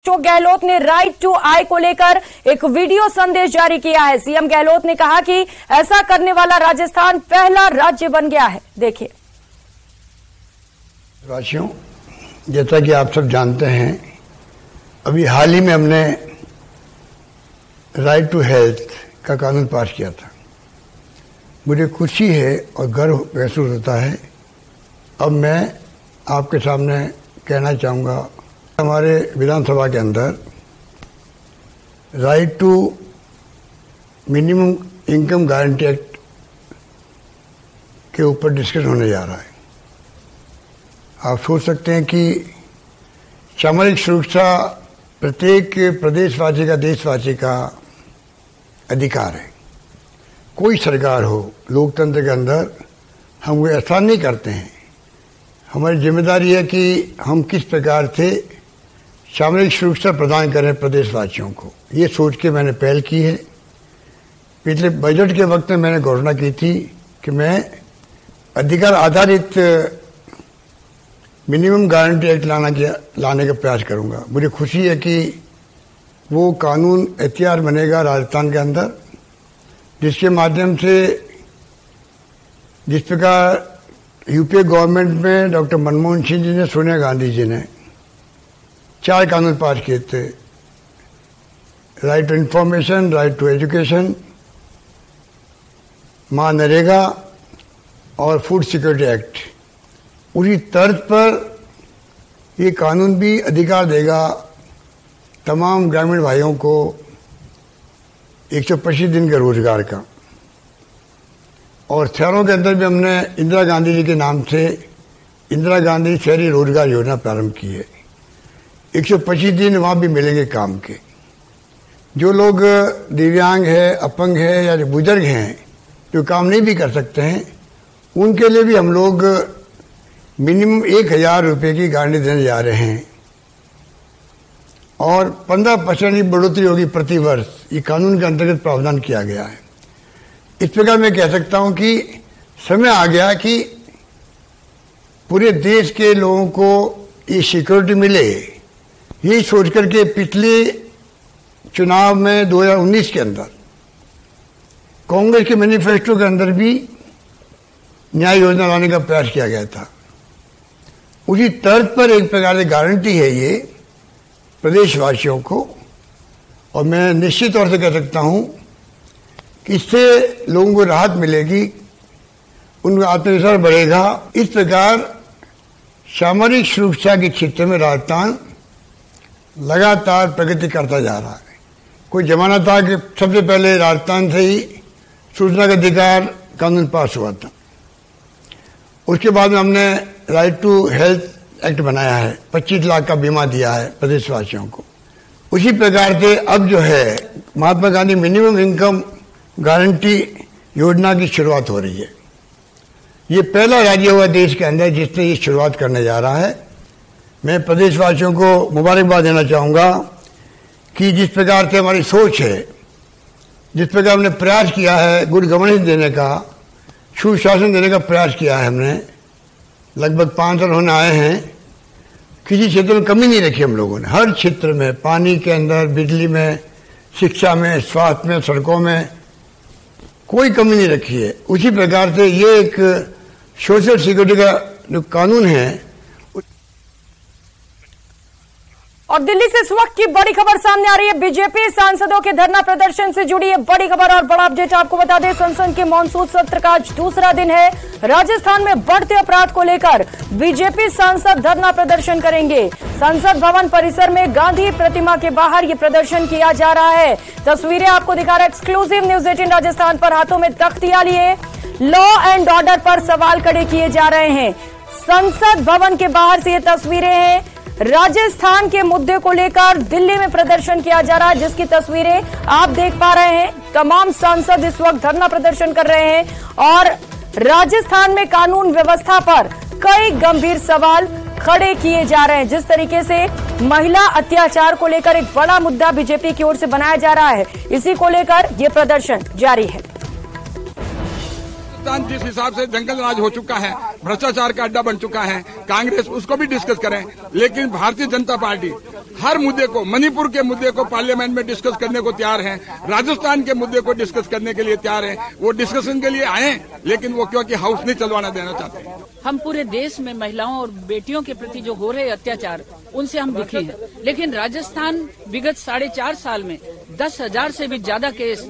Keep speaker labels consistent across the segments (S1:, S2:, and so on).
S1: अशोक गहलोत ने right to आई को लेकर एक वीडियो संदेश जारी किया है। सीएम गहलोत ने कहा कि ऐसा करने वाला राजस्थान पहला राज्य बन गया है। देखिए।
S2: वासियों, जैसा कि आप सब जानते हैं, अभी हाल ही में हमने राइट टू हेल्थ का कानून पास किया था। मुझे खुशी है और गर्व महसूस होता है। अब मैं आपके सामने कहना चाहूँगा, हमारे विधानसभा के अंदर right to minimum income guarantee act के ऊपर डिस्कशन होने जा रहा है। आप सोच सकते हैं कि सामाजिक सुरक्षा प्रत्येक प्रदेशवासी का, देशवासी का अधिकार है। कोई सरकार हो, लोकतंत्र के अंदर हम वो एहसान नहीं करते हैं। हमारी जिम्मेदारी है कि हम किस प्रकार से सामाजिक सुरक्षा प्रदान करें प्रदेशवासियों को। ये सोच के मैंने पहल की है। पिछले बजट के वक्त में मैंने घोषणा की थी कि मैं अधिकार आधारित मिनिमम गारंटी एक्ट लाने का प्रयास करूंगा। मुझे खुशी है कि वो कानून एहतियार बनेगा राजस्थान के अंदर, जिसके माध्यम से जिस प्रकार यूपीए गवर्नमेंट में डॉक्टर मनमोहन सिंह जी ने, सोनिया गांधी जी ने 4 कानून पास किए थे। Right to information, right to education, मनरेगा और फूड सिक्योरिटी एक्ट। उसी तर्ज पर ये कानून भी अधिकार देगा तमाम ग्रामीण भाइयों को 125 दिन के रोजगार का। और शहरों के अंदर भी हमने इंदिरा गांधी जी के नाम से इंदिरा गांधी शहरी रोजगार योजना प्रारंभ की है। 125 दिन वहाँ भी मिलेंगे काम के। जो लोग दिव्यांग है, अपंग है या बुजुर्ग हैं, जो काम नहीं भी कर सकते हैं, उनके लिए भी हम लोग मिनिमम 1000 रुपये की गारंटी देने जा रहे हैं और 15% की बढ़ोतरी होगी प्रति वर्ष। ये कानून के अंतर्गत प्रावधान किया गया है। इस प्रकार मैं कह सकता हूं कि समय आ गया कि पूरे देश के लोगों को ये सिक्योरिटी मिले। यही सोच करके पिछले चुनाव में 2019 के अंदर कांग्रेस के मैनिफेस्टो के अंदर भी न्याय योजना लाने का प्रयास किया गया था। उसी तर्ज पर एक प्रकार से गारंटी है ये प्रदेशवासियों को, और मैं निश्चित तौर से कह सकता हूं कि इससे लोगों को राहत मिलेगी, उनका आत्मविश्वास बढ़ेगा। इस प्रकार सामाजिक सुरक्षा के क्षेत्र में राजस्थान लगातार प्रगति करता जा रहा है। कोई जमाना था कि सबसे पहले राजस्थान से ही सूचना का अधिकार कानून पास हुआ था। उसके बाद में हमने राइट टू हेल्थ एक्ट बनाया है, 25 लाख का बीमा दिया है प्रदेशवासियों को। उसी प्रकार से अब जो है Mahatma Gandhi minimum income guarantee योजना की शुरुआत हो रही है। ये पहला राज्य हुआ देश के अंदर जिसने ये शुरुआत करने जा रहा है। मैं प्रदेशवासियों को मुबारकबाद देना चाहूँगा कि जिस प्रकार से हमारी सोच है, जिस प्रकार हमने प्रयास किया है गुड गवर्नेंस देने का, सुशासन देने का प्रयास किया है हमने। लगभग 5 साल होने आए हैं, किसी क्षेत्र में कमी नहीं रखी हम लोगों ने। हर क्षेत्र में, पानी के अंदर, बिजली में, शिक्षा में, स्वास्थ्य में, सड़कों में कोई कमी नहीं रखी है। उसी प्रकार से ये एक सोशल सिक्योरिटी का जो कानून है।
S1: और दिल्ली से इस वक्त की बड़ी खबर सामने आ रही है। बीजेपी सांसदों के धरना प्रदर्शन से जुड़ी है बड़ी खबर और बड़ा अपडेट आपको बता दें। संसद के मॉनसून सत्र का आज दूसरा दिन है। राजस्थान में बढ़ते अपराध को लेकर बीजेपी सांसद धरना प्रदर्शन करेंगे। संसद भवन परिसर में गांधी प्रतिमा के बाहर ये प्रदर्शन किया जा रहा है। तस्वीरें आपको दिखा रहा है एक्सक्लूसिव न्यूज 18 राजस्थान पर। हाथों में तख्तियां लिए लॉ एंड ऑर्डर पर सवाल खड़े किए जा रहे हैं। संसद भवन के बाहर से ये तस्वीरें हैं। राजस्थान के मुद्दे को लेकर दिल्ली में प्रदर्शन किया जा रहा है, जिसकी तस्वीरें आप देख पा रहे हैं। तमाम सांसद इस वक्त धरना प्रदर्शन कर रहे हैं और राजस्थान में कानून व्यवस्था पर कई गंभीर सवाल खड़े किए जा रहे हैं। जिस तरीके से महिला अत्याचार को लेकर एक बड़ा मुद्दा बीजेपी की ओर से बनाया जा रहा है, इसी को लेकर ये प्रदर्शन जारी है।
S3: जिस हिसाब से जंगल राज हो चुका है, भ्रष्टाचार का अड्डा बन चुका है। कांग्रेस उसको भी डिस्कस करें, लेकिन भारतीय जनता पार्टी हर मुद्दे को, मणिपुर के मुद्दे को पार्लियामेंट में डिस्कस करने को तैयार है, राजस्थान के मुद्दे को डिस्कस करने के लिए तैयार है। वो डिस्कशन के लिए आए, लेकिन वो क्योंकि हाउस नहीं चलवाना देना चाहते हैं।
S4: हम पूरे देश में महिलाओं और बेटियों के प्रति जो हो रहे अत्याचार, उनसे हम दुखी हैं। लेकिन राजस्थान विगत 4.5 साल में 10,000 से भी ज्यादा केस,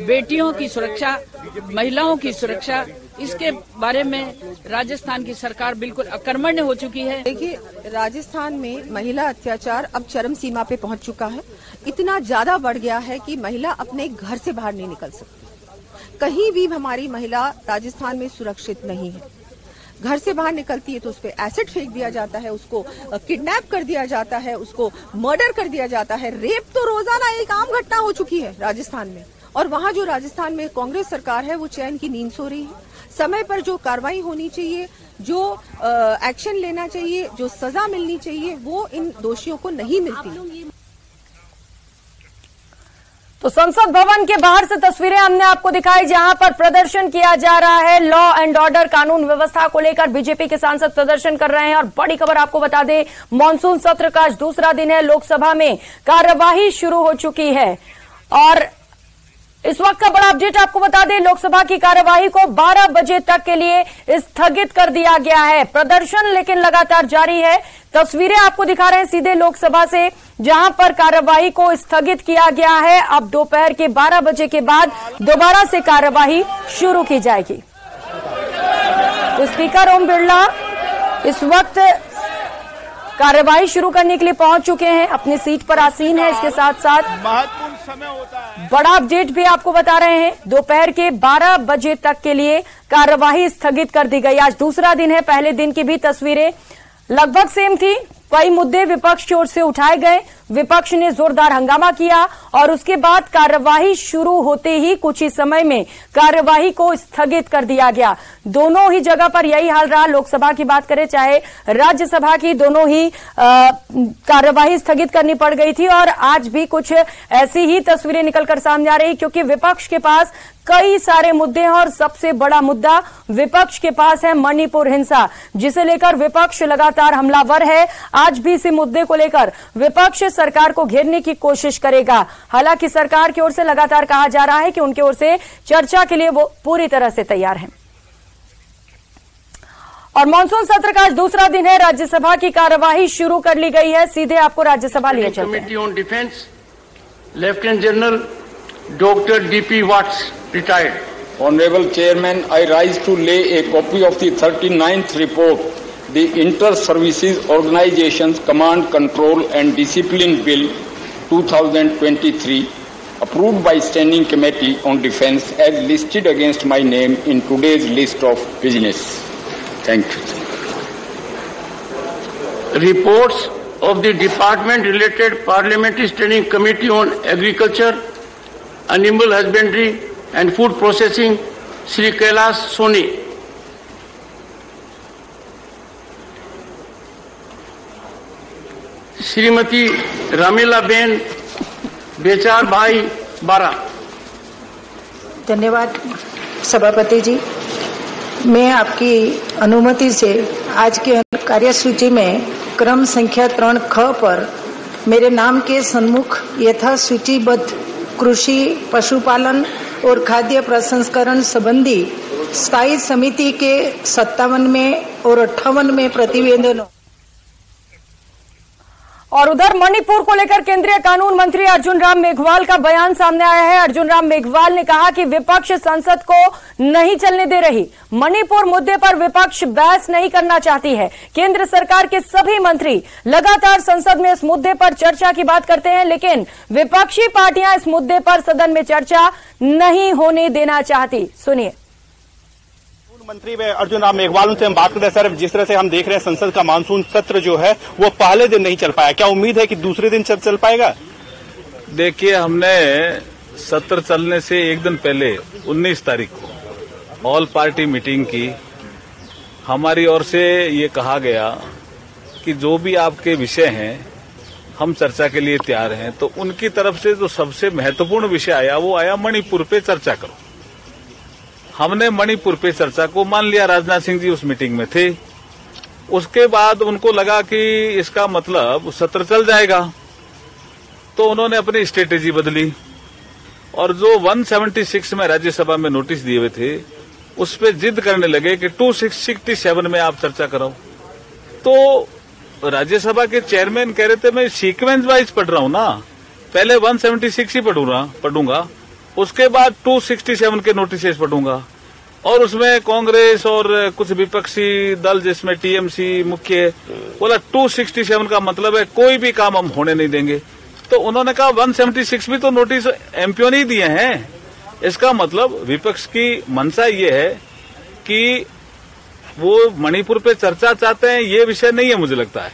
S4: बेटियों की सुरक्षा, महिलाओं की सुरक्षा, इसके बारे में राजस्थान की सरकार बिल्कुल अकर्मण्य हो चुकी है।
S5: देखिए, राजस्थान में महिला अत्याचार अब चरम सीमा पे पहुंच चुका है। इतना ज्यादा बढ़ गया है कि महिला अपने घर से बाहर नहीं निकल सकती। कहीं भी हमारी महिला राजस्थान में सुरक्षित नहीं है। घर से बाहर निकलती है तो उस पर एसिड फेंक दिया जाता है, उसको किडनैप कर दिया जाता है, उसको मर्डर कर दिया जाता है। रेप तो रोजाना एक आम घटना हो चुकी है राजस्थान में। और वहाँ जो राजस्थान में कांग्रेस सरकार है वो चैन की नींद सो रही है। समय पर जो कार्रवाई होनी चाहिए, जो एक्शन लेना चाहिए, जो सजा मिलनी चाहिए, वो इन दोषियों को नहीं मिलती।
S1: तो संसद भवन के बाहर से तस्वीरें हमने आपको दिखाई, जहां पर प्रदर्शन किया जा रहा है। लॉ एंड ऑर्डर, कानून व्यवस्था को लेकर बीजेपी के सांसद प्रदर्शन कर रहे हैं। और बड़ी खबर आपको बता दें, मॉनसून सत्र का आज दूसरा दिन है। लोकसभा में कार्यवाही शुरू हो चुकी है और इस वक्त का बड़ा अपडेट आपको बता दें, लोकसभा की कार्यवाही को 12 बजे तक के लिए स्थगित कर दिया गया है। प्रदर्शन लेकिन लगातार जारी है। तस्वीरें आपको दिखा रहे हैं सीधे लोकसभा से, जहां पर कार्यवाही को स्थगित किया गया है। अब दोपहर के 12 बजे के बाद दोबारा से कार्यवाही शुरू की जाएगी। तो स्पीकर ओम बिरला इस वक्त कार्यवाही शुरू करने के लिए पहुंच चुके हैं, अपनी सीट पर आसीन है। इसके साथ साथ
S6: महत्वपूर्ण समय होता है,
S1: बड़ा अपडेट भी आपको बता रहे हैं, दोपहर के 12 बजे तक के लिए कार्यवाही स्थगित कर दी गई। आज दूसरा दिन है। पहले दिन की भी तस्वीरें लगभग सेम थी। कई मुद्दे विपक्ष की ओर से उठाए गए, विपक्ष ने जोरदार हंगामा किया और उसके बाद कार्यवाही शुरू होते ही कुछ ही समय में कार्यवाही को स्थगित कर दिया गया। दोनों ही जगह पर यही हाल रहा। लोकसभा की बात करें चाहे राज्यसभा की, दोनों ही कार्यवाही स्थगित करनी पड़ गई थी। और आज भी कुछ ऐसी ही तस्वीरें निकलकर सामने आ रही, क्योंकि विपक्ष के पास कई सारे मुद्दे हैं और सबसे बड़ा मुद्दा विपक्ष के पास है मणिपुर हिंसा, जिसे लेकर विपक्ष लगातार हमलावर है। आज भी इसी मुद्दे को लेकर विपक्ष सरकार को घेरने की कोशिश करेगा। हालांकि सरकार की ओर से लगातार कहा जा रहा है कि उनकी ओर से चर्चा के लिए वो पूरी तरह से तैयार है। और मानसून सत्र का आज दूसरा दिन है। राज्यसभा की कार्यवाही शुरू कर ली गई है। सीधे आपको राज्यसभा लिए चलते हैं।
S7: Committee on defence, lieutenant general Dr. D.P. Watts, retired.
S8: Honorable Chairman, I rise to lay a copy of the 39th report, the Inter-Services Organizations Command, Control and Discipline Bill 2023, approved by Standing Committee on Defence as listed against my name in today's list of business. Thank you.
S7: Reports of the Department-related Parliamentary Standing Committee on Agriculture, Animal Husbandry and Food Processing, Shri Kailash Soni. Shrimati Ramila Ben Bechar Bhai Bara.
S9: धन्यवाद सभापति जी। मैं आपकी अनुमति से आज के कार्यसूची में क्रम संख्या 3ख पर मेरे नाम के सन्मुख यथा सूचीबद्ध कृषि, पशुपालन और खाद्य प्रसंस्करण संबंधी स्थायी समिति के 57वें और 58वें प्रतिवेदनों।
S1: और उधर मणिपुर को लेकर केंद्रीय कानून मंत्री अर्जुन राम मेघवाल का बयान सामने आया है। अर्जुन राम मेघवाल ने कहा कि विपक्ष संसद को नहीं चलने दे रही। मणिपुर मुद्दे पर विपक्ष बहस नहीं करना चाहती है। केंद्र सरकार के सभी मंत्री लगातार संसद में इस मुद्दे पर चर्चा की बात करते हैं, लेकिन विपक्षी पार्टियां इस मुद्दे पर सदन में चर्चा नहीं होने देना चाहती। सुनिए।
S6: मंत्री अर्जुन राम मेघवाल से हम बात करते हैं। सर, जिस तरह से हम देख रहे हैं संसद का मानसून सत्र जो है वो पहले दिन नहीं चल पाया, क्या उम्मीद है कि दूसरे दिन चल पाएगा?
S10: देखिए, हमने सत्र चलने से एक दिन पहले 19 तारीख को ऑल पार्टी मीटिंग की। हमारी ओर से ये कहा गया कि जो भी आपके विषय हैं हम चर्चा के लिए तैयार हैं। तो उनकी तरफ से जो सबसे महत्वपूर्ण विषय आया वो आया मणिपुर पे चर्चा करो। हमने मणिपुर पे चर्चा को मान लिया, राजनाथ सिंह जी उस मीटिंग में थे। उसके बाद उनको लगा कि इसका मतलब सत्र चल जाएगा, तो उन्होंने अपनी स्ट्रेटेजी बदली और जो 176 में राज्यसभा में नोटिस दिए हुए थे उस पे जिद करने लगे कि 267 में आप चर्चा कराओ। तो राज्यसभा के चेयरमैन कह रहे थे मैं सीक्वेंस वाइज पढ़ रहा हूं ना, पहले 176 ही पढ़ूंगा, उसके बाद 267 के नोटिस पढ़ूंगा, और उसमें कांग्रेस और कुछ विपक्षी दल जिसमें टीएमसी मुख्य बोला 267 का मतलब है कोई भी काम हम होने नहीं देंगे। तो उन्होंने कहा 176 भी तो नोटिस एमपीओ ने दिए हैं, इसका मतलब विपक्ष की मंशा ये है कि वो मणिपुर पे चर्चा चाहते हैं, ये विषय नहीं है। मुझे लगता है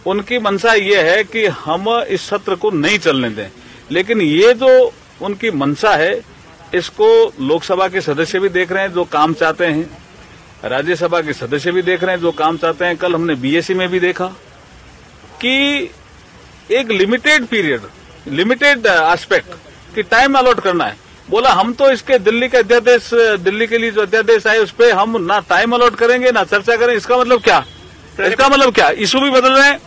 S10: उनकी मंशा ये है कि हम इस सत्र को नहीं चलने दें, लेकिन ये जो उनकी मंशा है इसको लोकसभा के सदस्य भी देख रहे हैं जो काम चाहते हैं, राज्यसभा के सदस्य भी देख रहे हैं जो काम चाहते हैं। कल हमने बीएससी में भी देखा कि एक लिमिटेड पीरियड, लिमिटेड एस्पेक्ट की टाइम अलॉट करना है। बोला हम तो इसके दिल्ली के अध्यादेश, दिल्ली के लिए जो अध्यादेश आए उस पर हम ना टाइम अलॉट करेंगे ना चर्चा करेंगे। इसका मतलब क्या? इशू भी बदल रहे हैं,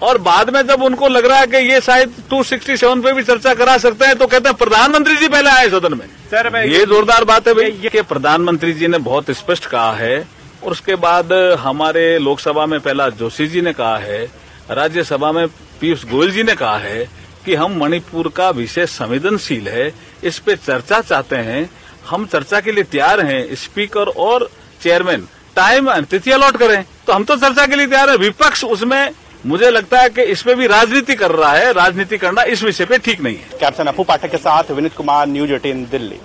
S10: और बाद में जब उनको लग रहा है कि ये शायद 267 पे भी चर्चा करा सकते हैं तो कहते हैं प्रधानमंत्री जी पहले आए सदन में।
S6: सर
S10: ये जोरदार बात है भाई, ये प्रधानमंत्री जी ने बहुत स्पष्ट कहा है, और उसके बाद हमारे लोकसभा में पहला जोशी जी ने कहा है, राज्यसभा में पीयूष गोयल जी ने कहा है कि हम मणिपुर का विषय संवेदनशील है, इस पे चर्चा चाहते हैं, हम चर्चा के लिए तैयार हैं। स्पीकर और चेयरमैन टाइम तिथि अलॉट करें तो हम तो चर्चा के लिए तैयार है। विपक्ष उसमें मुझे लगता है कि इसमें भी राजनीति कर रहा है, राजनीति करना इस विषय पे ठीक नहीं है।
S6: कैप्टन अपू पाठक के साथ विनीत कुमार, न्यूज 18 दिल्ली।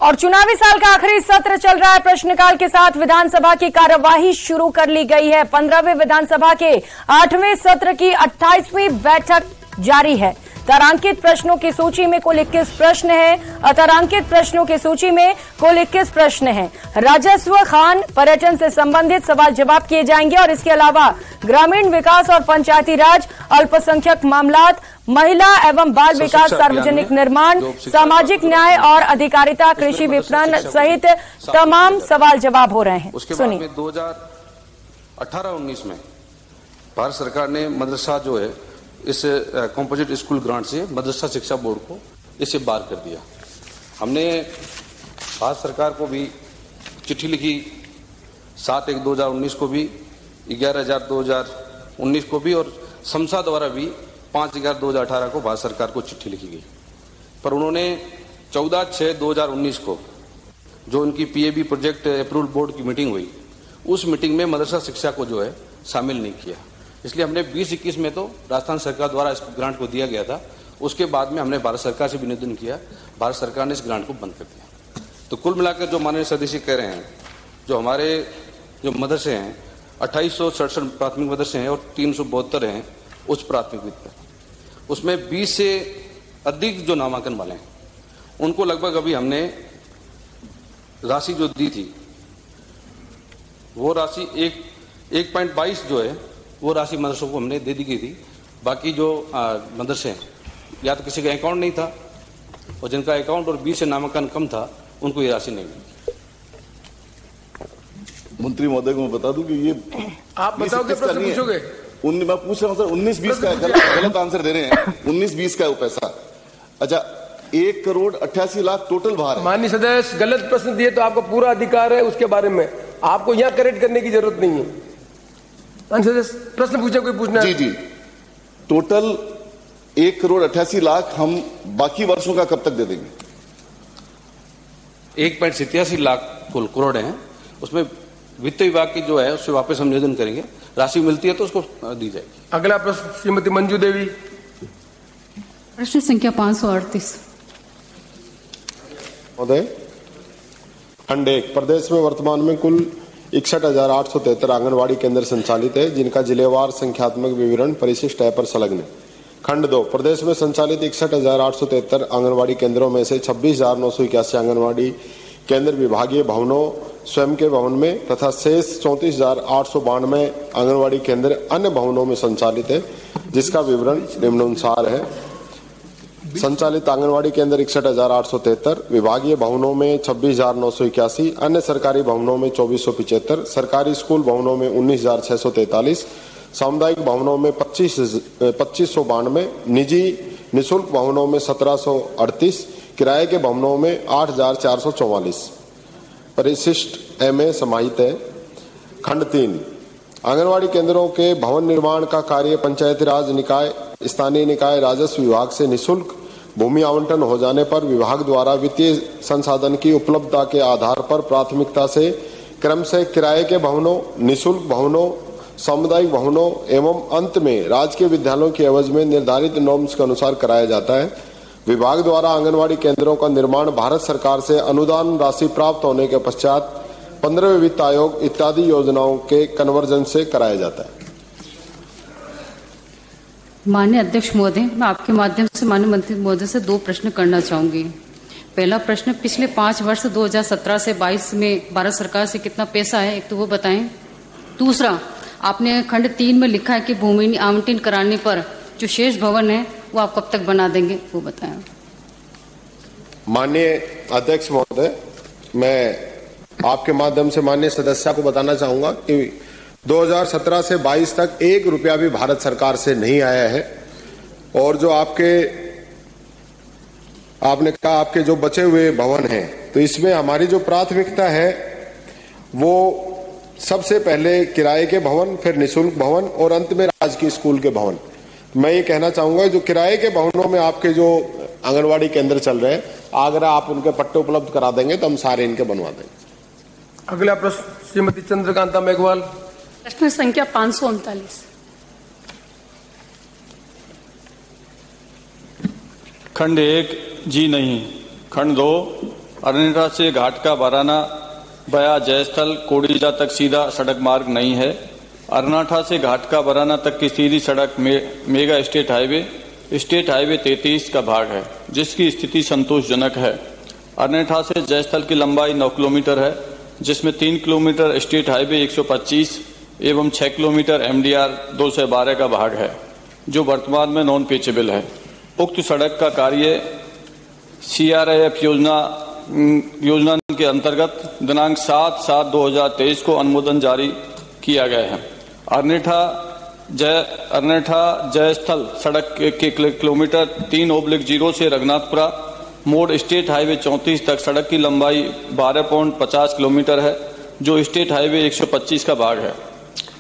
S1: और चुनावी साल का आखिरी सत्र चल रहा है। प्रश्नकाल के साथ विधानसभा की कार्यवाही शुरू कर ली गई है। 15वें विधानसभा के 8वें सत्र की 28वीं बैठक जारी है। तारांकित प्रश्नों की सूची में कुल 21 प्रश्न हैं। अतारांकित प्रश्नों की सूची में कुल 21 प्रश्न हैं। राजस्व, खान, पर्यटन से संबंधित सवाल जवाब किए जाएंगे, और इसके अलावा ग्रामीण विकास और पंचायती राज, अल्पसंख्यक मामलात, महिला एवं बाल विकास, सार्वजनिक निर्माण, सामाजिक न्याय और अधिकारिता, कृषि विपणन सहित तमाम सवाल जवाब हो रहे हैं।
S11: उसके बाद में 2018-19 में भारत सरकार ने मदरसा जो है इस कॉम्पोजिट स्कूल ग्रांट से मदरसा शिक्षा बोर्ड को इसे बाहर कर दिया। हमने भारत सरकार को भी चिट्ठी लिखी 7/1/2019 को भी, 11/2019 को भी, और समसा द्वारा भी 5/11/2018 को भारत सरकार को चिट्ठी लिखी गई। पर उन्होंने 14/6/2019 को जो उनकी पीएबी प्रोजेक्ट अप्रूवल बोर्ड की मीटिंग हुई, उस मीटिंग में मदरसा शिक्षा को जो है शामिल नहीं किया। इसलिए हमने 2021 में तो राजस्थान सरकार द्वारा इस ग्रांट को दिया गया था, उसके बाद में हमने भारत सरकार से भी निवेदन किया, भारत सरकार ने इस ग्रांट को बंद कर दिया। तो कुल मिलाकर जो माननीय सदस्य कह रहे हैं, जो हमारे जो मदरसे हैं 2867 प्राथमिक मदरसे हैं और 372 हैं उच्च प्राथमिक विद्यालय, उसमें 20 से अधिक जो नामांकन वाले हैं उनको लगभग अभी हमने राशि जो दी थी वो राशि 1.22 जो है वो राशि मदरसों को हमने दे दी गई थी। बाकी जो मदरसे हैं या तो किसी का अकाउंट नहीं था, और जिनका अकाउंट और 20 से नामांकन कम था उनको ये राशि नहीं मिली।
S12: मंत्री महोदय को मैं बता दूं कि ये
S13: आप बताओगे, प्रश्न पूछोगे?
S12: मैं पूछ रहा हूं सर, 19-20 का गलत आंसर दे रहे हैं। 19-20 का है वो पैसा। अच्छा, 1,88,00,000 टोटल बाहर है।
S13: माननीय सदस्य गलत प्रश्न दिए तो आपका पूरा अधिकार है उसके बारे में, आपको यहाँ करेक्ट करने की जरूरत नहीं है। माननीय सदस्य प्रश्न पूछे, कोई पूछना है? जी,
S12: टोटल 1,88,00,000 हम बाकी वर्षों का कब तक दे देंगे?
S11: 1.87 लाख कुल करोड़ हैं, उसमें वित्त विभाग की जो है उससे वापस हम निवेदन करेंगे, राशि मिलती है तो उसको दी जाएगी।
S13: अगला प्रश्न श्रीमती मंजू देवी।
S14: प्रश्न संख्या 538।
S15: महोदय, खंड 1, प्रदेश में वर्तमान में कुल 61,873 आंगनवाड़ी केंद्र संचालित है, जिनका जिलेवार संख्यात्मक विवरण परिशिष्ट है पर संलग्न है। खंड 2, प्रदेश में संचालित 61,873 आंगनवाड़ी केंद्रों में से 26,981 आंगनवाड़ी केंद्र विभागीय भवनों स्वयं के भवन में तथा शेष 34,892 आंगनवाड़ी केंद्र अन्य भवनों में संचालित है, जिसका विवरण निम्नानुसार है। संचालित आंगनवाड़ी केंद्र 61,873, विभागीय भवनों में 26,981, अन्य सरकारी भवनों में 2,475, सरकारी स्कूल भवनों में 19,643, सामुदायिक भवनों में 2,592, निजी निःशुल्क भवनों में 1,738, किराए के भवनों में 8,444 परिशिष्ट एमए समाहित है। खंड 3, आंगनवाड़ी केंद्रों के भवन निर्माण का कार्य पंचायती राज निकाय, स्थानीय निकाय राजस्व विभाग से निःशुल्क भूमि आवंटन हो जाने पर विभाग द्वारा वित्तीय संसाधन की उपलब्धता के आधार पर प्राथमिकता से क्रमशः किराए के भवनों, निःशुल्क भवनों, सामुदायिक भवनों एवं अंत में राजकीय विद्यालयों की एवज में निर्धारित नॉर्म्स के अनुसार कराया जाता है। विभाग द्वारा आंगनवाड़ी केंद्रों का निर्माण भारत सरकार से अनुदान राशि प्राप्त होने के पश्चात 15वें वित्त आयोग इत्यादि योजनाओं के कन्वर्जन से कराया जाता है।
S14: माननीय अध्यक्ष महोदय, मैं आपके माध्यम से माननीय मंत्री महोदय से 2 प्रश्न करना चाहूंगी। पहला प्रश्न, पिछले 5 वर्ष 2017 से 22 में भारत सरकार से कितना पैसा है, एक तो वो बताएं। दूसरा, आपने खंड 3 में लिखा है कि भूमि आवंटन कराने पर जो शेष भवन है वो आप कब तक बना देंगे, वो बताएं।
S15: माननीय अध्यक्ष महोदय, मैं आपके माध्यम से माननीय सदस्य को बताना चाहूंगा कि 2017 से 22 तक 1 रुपया भी भारत सरकार से नहीं आया है। और जो आपने कहा आपके जो बचे हुए भवन हैं, तो इसमें हमारी जो प्राथमिकता है वो सबसे पहले किराए के भवन, फिर निःशुल्क भवन और अंत में राजकीय स्कूल के भवन। मैं ये कहना चाहूंगा जो किराए के भवनों में आपके जो आंगनवाड़ी केंद्र चल रहे हैं, अगर आप उनके पट्टे उपलब्ध करा देंगे तो हम सारे इनके बनवा देंगे।
S13: अगला प्रश्न श्रीमती चंद्रकांता मेघवाल।
S14: प्रश्न संख्या 539।
S16: खंड 1 जी नहीं। खंड 2, अरनेटा से घाट का बराना बया जयस्थल कोडीजा तक सीधा सड़क मार्ग नहीं है। अरनाठा से घाट का बराना तक की सीधी सड़क मेगा स्टेट हाईवे 33 का भाग है, जिसकी स्थिति संतोषजनक है। अरनेठा से जयस्थल की लंबाई 9 किलोमीटर है, जिसमें 3 किलोमीटर स्टेट हाईवे 125 एवं 6 किलोमीटर MDR 212 का भाग है, जो वर्तमान में नॉन पेचेबल है। उक्त सड़क का कार्य CRIF योजना के अंतर्गत दिनांक 7/7/2023 को अनुमोदन जारी किया गया है। अरनेठा जयस्थल सड़क के किलोमीटर 3/0 से रघुनाथपुरा मोड़ स्टेट हाईवे 34 तक सड़क की लंबाई 12.50 किलोमीटर है, जो स्टेट हाईवे 125 का भाग है।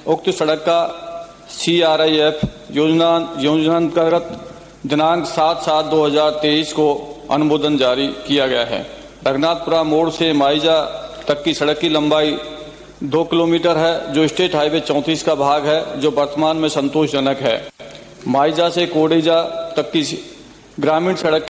S16: उक्त सड़क का CRIF योजना अंतर्गत दिनांक 7/7/2023 को अनुमोदन जारी किया गया है। रघुनाथपुरा मोड़ से माइजा तक की सड़क की लंबाई 2 किलोमीटर है, जो स्टेट हाईवे 34 का भाग है, जो वर्तमान में संतोषजनक है। माइजा से कोडीजा तक की ग्रामीण सड़क